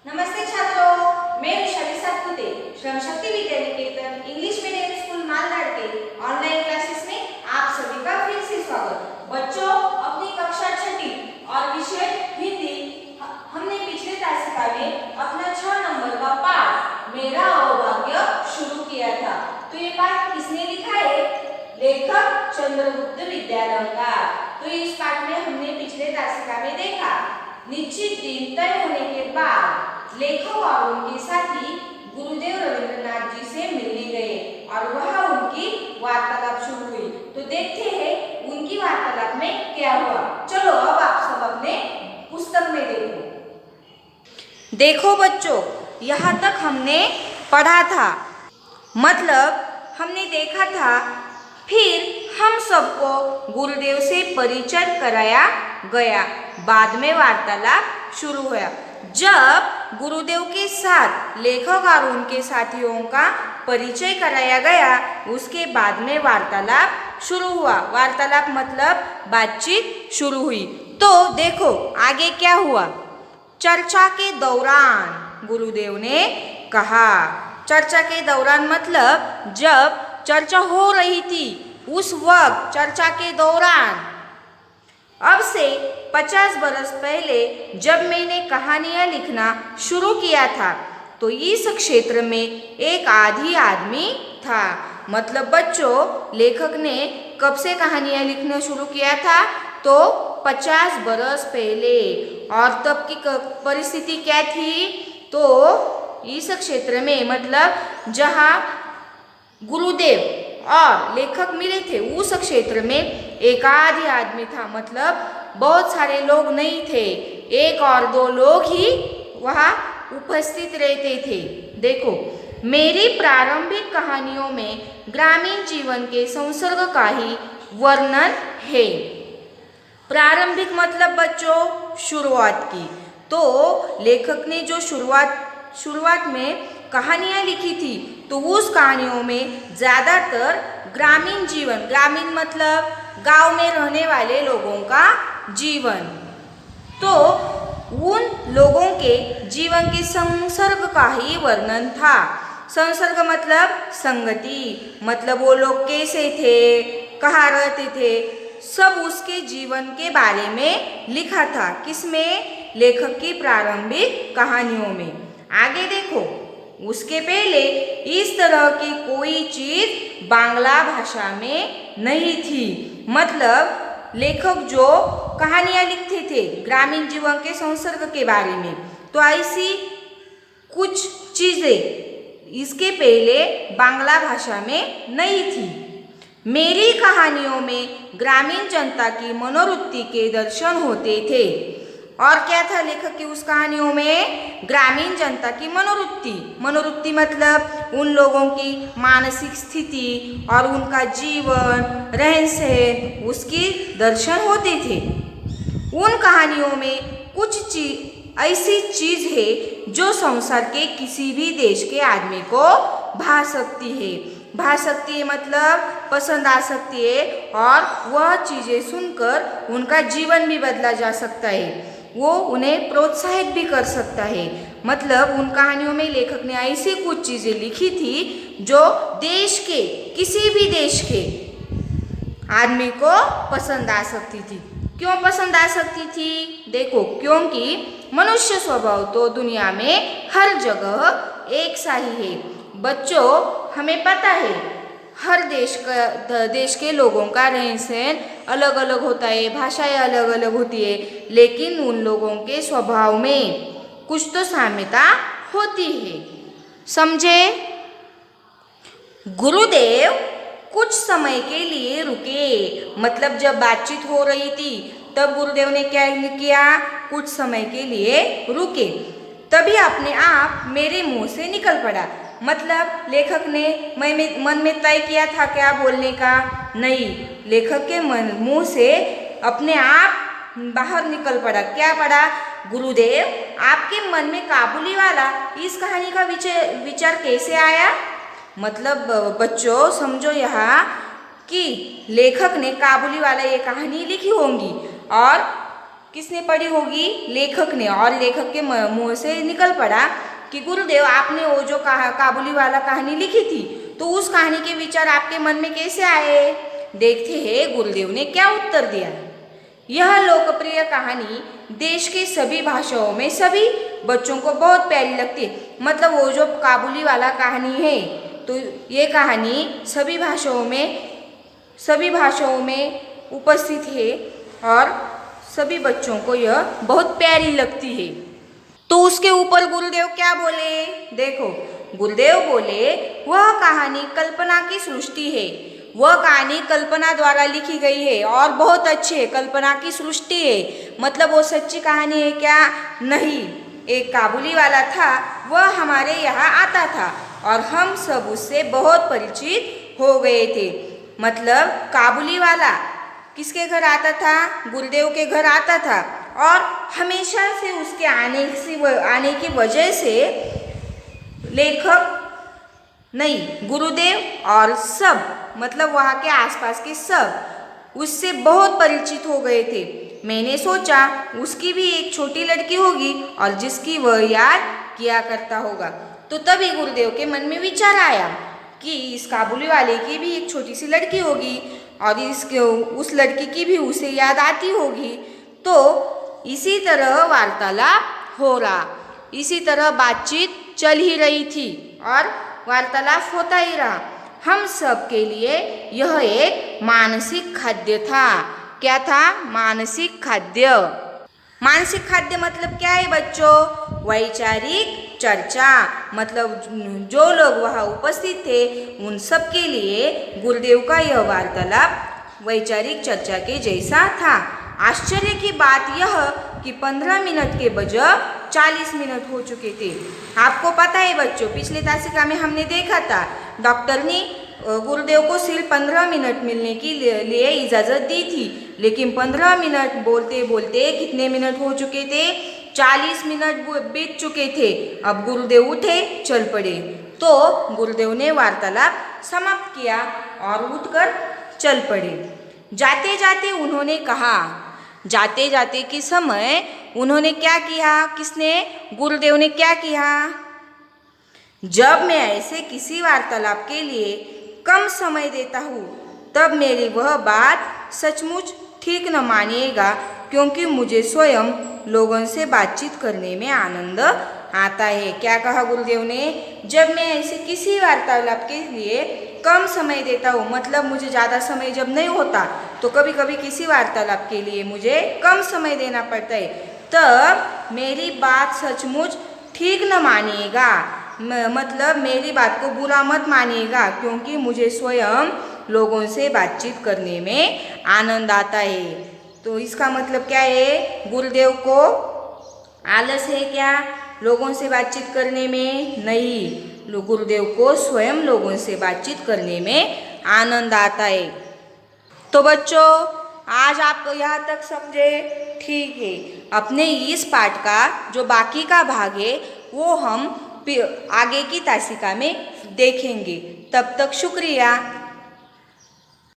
नमस्ते छात्रों, मैं Vishali Satpute Shram Shakti Vidya Niketan English medium school मालदाड़ के ऑनलाइन क्लासेस में आप सभी का फिर से स्वागत। बच्चों, अपनी कक्षा छठी और विषय हिंदी हमने पिछले तासिका में अपना 6 नंबर का पाठ मेरा अहोभाग्य शुरू किया था। तो ये पाठ किसने लिखा है? लेखक चंद्रगुप्त विद्यालंकार। तो इस पाठ में हमने पिछले तासिका में देखा, निश्चित दिन तय होने के बाद लेखक और उनके साथी गुरुदेव रविंद्रनाथ जी से मिलने गए और वहां उनकी वार्तालाप शुरू हुई। तो देखते हैं उनकी वार्तालाप में क्या हुआ। चलो अब आप सब अपने पुस्तक में देखो बच्चों, यहाँ तक हमने पढ़ा था, मतलब हमने देखा था। फिर हम सबको गुरुदेव से परिचय कराया गया। बाद में वार्तालाप शुरू हुआ। जब गुरुदेव के साथ लेखक और उनके साथियों का परिचय कराया गया, उसके बाद में वार्तालाप शुरू हुआ। वार्तालाप मतलब बातचीत शुरू हुई। तो देखो आगे क्या हुआ। चर्चा के दौरान गुरुदेव ने कहा, चर्चा के दौरान मतलब जब चर्चा हो रही थी उस वक्त, चर्चा के दौरान। अब से 50 बरस पहले जब मैंने कहानियाँ लिखना शुरू किया था तो इस क्षेत्र में एक आधी आदमी था। मतलब बच्चों, लेखक ने कब से कहानियाँ लिखना शुरू किया था? तो 50 बरस पहले। और तब की परिस्थिति क्या थी? तो इस क्षेत्र में मतलब जहाँ गुरुदेव और लेखक मिले थे उस क्षेत्र में एक आधी आदमी था। मतलब बहुत सारे लोग नहीं थे, 1 और 2 लोग ही वहाँ उपस्थित रहते थे। देखो, मेरी प्रारंभिक कहानियों में ग्रामीण जीवन के संसर्ग का ही वर्णन है। प्रारंभिक मतलब बच्चों शुरुआत की। तो लेखक ने जो शुरुआत में कहानियाँ लिखी थी तो उस कहानियों में ज़्यादातर ग्रामीण जीवन, ग्रामीण मतलब गांव में रहने वाले लोगों का जीवन, तो उन लोगों के जीवन के संसर्ग का ही वर्णन था। संसर्ग मतलब संगति, मतलब वो लोग कैसे थे, कहाँ रहते थे, सब उसके जीवन के बारे में लिखा था। किसमें? लेखक की प्रारंभिक कहानियों में। आगे देखो, उसके पहले इस तरह की कोई चीज बांग्ला भाषा में नहीं थी। मतलब लेखक जो कहानियाँ लिखते थे ग्रामीण जीवन के संसर्ग के बारे में, तो ऐसी कुछ चीजें इसके पहले बांग्ला भाषा में नहीं थी। मेरी कहानियों में ग्रामीण जनता की मनोवृत्ति के दर्शन होते थे। और क्या था लेखक की उस कहानियों में? ग्रामीण जनता की मनोवृत्ति मतलब उन लोगों की मानसिक स्थिति और उनका जीवन, रहन सहन, उसकी दर्शन होते थे। उन कहानियों में कुछ ऐसी चीज है जो संसार के किसी भी देश के आदमी को भा सकती है मतलब पसंद आ सकती है, और वह चीज़ें सुनकर उनका जीवन भी बदला जा सकता है, वो उन्हें प्रोत्साहित भी कर सकता है। मतलब उन कहानियों में लेखक ने ऐसी कुछ चीज़ें लिखी थी जो देश के, किसी भी देश के आदमी को पसंद आ सकती थी। क्यों पसंद आ सकती थी? देखो, क्योंकि मनुष्य स्वभाव तो दुनिया में हर जगह एक सा ही है। बच्चों, हमें पता है हर देश के लोगों का रहन सहन अलग अलग होता है, भाषाएं अलग अलग होती है, लेकिन उन लोगों के स्वभाव में कुछ तो साम्यता होती है। समझे? गुरुदेव कुछ समय के लिए रुके। मतलब जब बातचीत हो रही थी तब गुरुदेव ने क्या किया? कुछ समय के लिए रुके। तभी अपने आप मेरे मुंह से निकल पड़ा। मतलब लेखक ने मन में तय किया था क्या बोलने का? नहीं, लेखक के मुंह से अपने आप बाहर निकल पड़ा। क्या पड़ा? गुरुदेव, आपके मन में काबुली वाला इस कहानी का विचार कैसे आया? मतलब बच्चों समझो यहाँ कि लेखक ने काबुली वाला ये कहानी लिखी होंगी और किसने पढ़ी होगी? लेखक ने। और लेखक के मुंह से निकल पड़ा कि गुरुदेव आपने वो जो काबुली वाला कहानी लिखी थी, तो उस कहानी के विचार आपके मन में कैसे आए? देखते हैं गुरुदेव ने क्या उत्तर दिया। यह लोकप्रिय कहानी देश के सभी भाषाओं में सभी बच्चों को बहुत प्यारी लगती है। मतलब वो जो काबुली वाला कहानी है, तो ये कहानी सभी भाषाओं में उपस्थित है और सभी बच्चों को यह बहुत प्यारी लगती है। तो उसके ऊपर गुरुदेव क्या बोले? देखो, गुरुदेव बोले वह कहानी कल्पना की सृष्टि है। वह कहानी कल्पना द्वारा लिखी गई है और बहुत अच्छी है, कल्पना की सृष्टि है। मतलब वो सच्ची कहानी है क्या? नहीं। एक काबुली वाला था, वह हमारे यहाँ आता था और हम सब उससे बहुत परिचित हो गए थे। मतलब काबुली वाला किसके घर आता था? गुरुदेव के घर आता था और हमेशा से उसके आने की वजह से लेखक नहीं, गुरुदेव और सब मतलब वहाँ के आसपास के सब उससे बहुत परिचित हो गए थे। मैंने सोचा उसकी भी एक छोटी लड़की होगी और जिसकी वह याद किया करता होगा। तो तभी गुरुदेव के मन में विचार आया कि इस काबुली वाले की भी एक छोटी सी लड़की होगी और उस लड़की की भी उसे याद आती होगी। तो इसी तरह वार्तालाप हो रहा, इसी तरह बातचीत चल ही रही थी और वार्तालाप होता ही रहा। हम सब के लिए यह एक मानसिक खाद्य था। क्या था? मानसिक खाद्य। मानसिक खाद्य मतलब क्या है बच्चों? वैचारिक चर्चा। मतलब जो लोग वहाँ उपस्थित थे उन सब के लिए गुरुदेव का यह वार्तालाप वैचारिक चर्चा के जैसा था। आश्चर्य की बात यह कि 15 मिनट के बजाय 40 मिनट हो चुके थे। आपको पता है बच्चों, पिछले तासिका में हमने देखा था डॉक्टर ने गुरुदेव को सिर्फ 15 मिनट मिलने के लिए इजाज़त दी थी, लेकिन 15 मिनट बोलते बोलते कितने मिनट हो चुके थे? 40 मिनट बीत चुके थे। अब गुरुदेव उठे, चल पड़े। तो गुरुदेव ने वार्तालाप समाप्त किया और उठकर चल पड़े। जाते जाते उन्होंने कहा, जाते जाते के समय उन्होंने क्या किया? किसने? गुरुदेव ने क्या किया? जब मैं ऐसे किसी वार्तालाप के लिए कम समय देता हूँ, तब मेरी वह बात सचमुच ठीक न मानिएगा, क्योंकि मुझे स्वयं लोगों से बातचीत करने में आनंद आता है। क्या कहा गुरुदेव ने? जब मैं ऐसे किसी वार्तालाप के लिए कम समय देता हूँ, मतलब मुझे ज़्यादा समय जब नहीं होता, तो कभी कभी किसी वार्तालाप के लिए मुझे कम समय देना पड़ता है, तब मेरी बात सचमुच ठीक न मानिएगा। मतलब मेरी बात को बुरा मत मानिएगा, क्योंकि मुझे स्वयं लोगों से बातचीत करने में आनंद आता है। तो इसका मतलब क्या है? गुरुदेव को आलस है क्या लोगों से बातचीत करने में? नहीं, गुरुदेव को स्वयं लोगों से बातचीत करने में आनंद आता है। तो बच्चों, आज आप यहाँ तक समझे? ठीक है। अपने इस पाठ का जो बाकी का भाग है वो हम आगे की तासिका में देखेंगे। तब तक शुक्रिया।